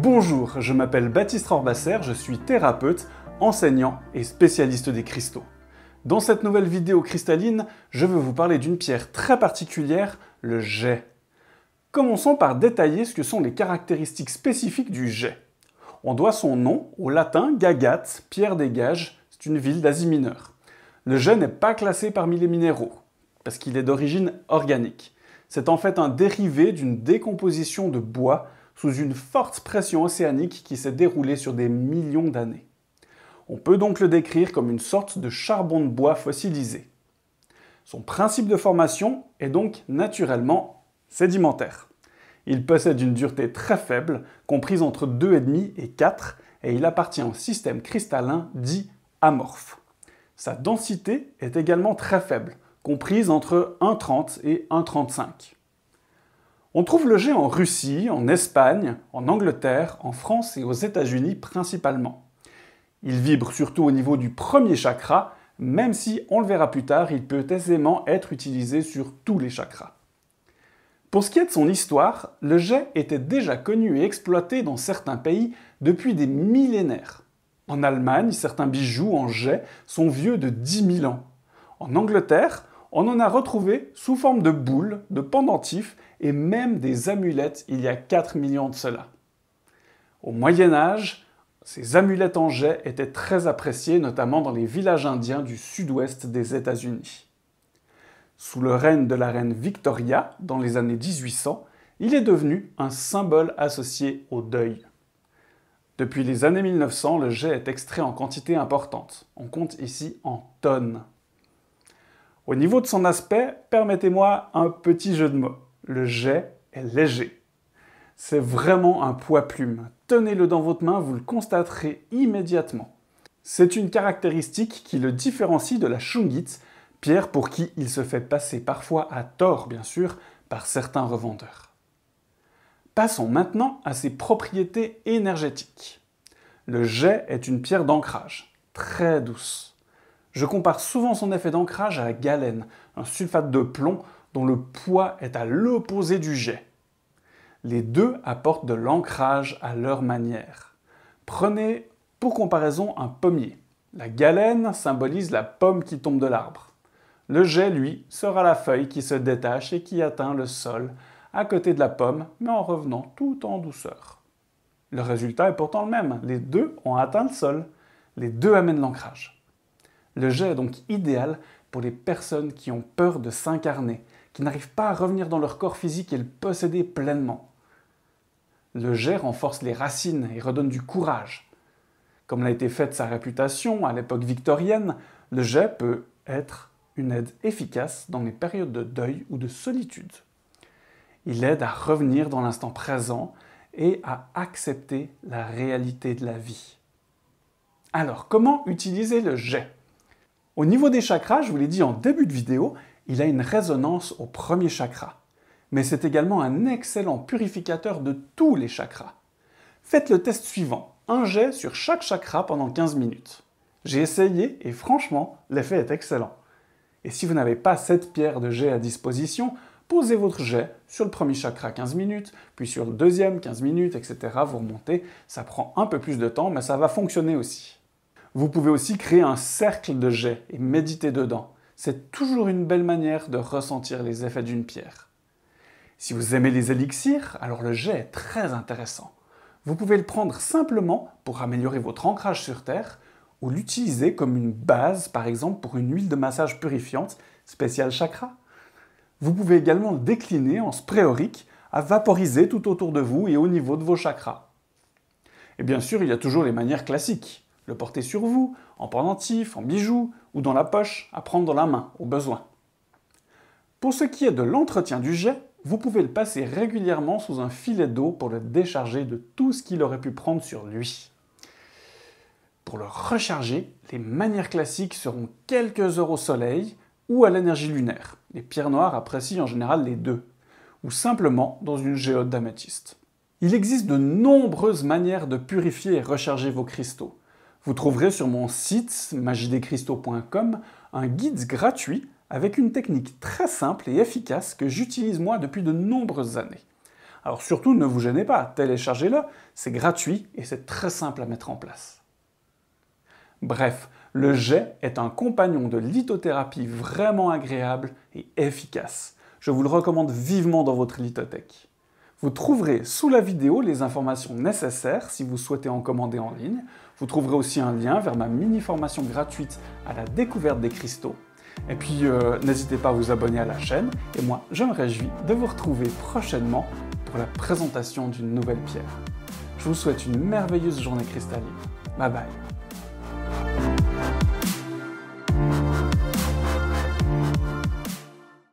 Bonjour, je m'appelle Baptiste Orbasser, je suis thérapeute, enseignant et spécialiste des cristaux. Dans cette nouvelle vidéo cristalline, je veux vous parler d'une pierre très particulière, le jais. Commençons par détailler ce que sont les caractéristiques spécifiques du jais. On doit son nom au latin Gagate, pierre des Gages, c'est une ville d'Asie mineure. Le jais n'est pas classé parmi les minéraux, parce qu'il est d'origine organique. C'est en fait un dérivé d'une décomposition de bois sous une forte pression océanique qui s'est déroulée sur des millions d'années. On peut donc le décrire comme une sorte de charbon de bois fossilisé. Son principe de formation est donc naturellement sédimentaire. Il possède une dureté très faible, comprise entre 2,5 et 4, et il appartient au système cristallin dit amorphe. Sa densité est également très faible, comprise entre 1,30 et 1,35. On trouve le jais en Russie, en Espagne, en Angleterre, en France et aux États-Unis principalement. Il vibre surtout au niveau du premier chakra, même si, on le verra plus tard, il peut aisément être utilisé sur tous les chakras. Pour ce qui est de son histoire, le jais était déjà connu et exploité dans certains pays depuis des millénaires. En Allemagne, certains bijoux en jais sont vieux de 10 000 ans. En Angleterre, on en a retrouvé sous forme de boules, de pendentifs et même des amulettes il y a 4 millions de cela. Au Moyen-Âge, ces amulettes en jais étaient très appréciées, notamment dans les villages indiens du sud-ouest des États-Unis. Sous le règne de la reine Victoria, dans les années 1800, il est devenu un symbole associé au deuil. Depuis les années 1900, le jais est extrait en quantité importante. On compte ici en tonnes. Au niveau de son aspect, permettez-moi un petit jeu de mots. Le jais est léger. C'est vraiment un poids-plume. Tenez-le dans votre main, vous le constaterez immédiatement. C'est une caractéristique qui le différencie de la shungite, pierre pour qui il se fait passer parfois à tort, bien sûr, par certains revendeurs. Passons maintenant à ses propriétés énergétiques. Le jais est une pierre d'ancrage, très douce. Je compare souvent son effet d'ancrage à la galène, un sulfate de plomb dont le poids est à l'opposé du jais. Les deux apportent de l'ancrage à leur manière. Prenez pour comparaison un pommier. La galène symbolise la pomme qui tombe de l'arbre. Le jais, lui, sera la feuille qui se détache et qui atteint le sol à côté de la pomme, mais en revenant tout en douceur. Le résultat est pourtant le même. Les deux ont atteint le sol. Les deux amènent l'ancrage. Le jais est donc idéal pour les personnes qui ont peur de s'incarner, qui n'arrivent pas à revenir dans leur corps physique et le posséder pleinement. Le jais renforce les racines et redonne du courage. Comme l'a été faite sa réputation à l'époque victorienne, le jais peut être une aide efficace dans les périodes de deuil ou de solitude. Il aide à revenir dans l'instant présent et à accepter la réalité de la vie. Alors, comment utiliser le jais ? Au niveau des chakras, je vous l'ai dit en début de vidéo, il a une résonance au premier chakra. Mais c'est également un excellent purificateur de tous les chakras. Faites le test suivant, un jet sur chaque chakra pendant 15 minutes. J'ai essayé et franchement, l'effet est excellent. Et si vous n'avez pas cette pierre de jet à disposition, posez votre jet sur le premier chakra 15 minutes, puis sur le deuxième 15 minutes, etc. Vous remontez, ça prend un peu plus de temps, mais ça va fonctionner aussi. Vous pouvez aussi créer un cercle de jais et méditer dedans. C'est toujours une belle manière de ressentir les effets d'une pierre. Si vous aimez les élixirs, alors le jais est très intéressant. Vous pouvez le prendre simplement pour améliorer votre ancrage sur Terre ou l'utiliser comme une base, par exemple pour une huile de massage purifiante spéciale chakra. Vous pouvez également le décliner en spray aurique à vaporiser tout autour de vous et au niveau de vos chakras. Et bien sûr, il y a toujours les manières classiques. Le porter sur vous, en pendentif, en bijoux ou dans la poche, à prendre dans la main, au besoin. Pour ce qui est de l'entretien du jais, vous pouvez le passer régulièrement sous un filet d'eau pour le décharger de tout ce qu'il aurait pu prendre sur lui. Pour le recharger, les manières classiques seront quelques heures au soleil ou à l'énergie lunaire. Les pierres noires apprécient en général les deux, ou simplement dans une géode d'améthyste. Il existe de nombreuses manières de purifier et recharger vos cristaux. Vous trouverez sur mon site magiedescristaux.com un guide gratuit avec une technique très simple et efficace que j'utilise moi depuis de nombreuses années. Alors surtout, ne vous gênez pas, téléchargez-le, c'est gratuit et c'est très simple à mettre en place. Bref, le jet est un compagnon de lithothérapie vraiment agréable et efficace. Je vous le recommande vivement dans votre lithothèque. Vous trouverez sous la vidéo les informations nécessaires si vous souhaitez en commander en ligne. Vous trouverez aussi un lien vers ma mini-formation gratuite à la découverte des cristaux. Et puis, n'hésitez pas à vous abonner à la chaîne. Et moi, je me réjouis de vous retrouver prochainement pour la présentation d'une nouvelle pierre. Je vous souhaite une merveilleuse journée cristalline. Bye bye.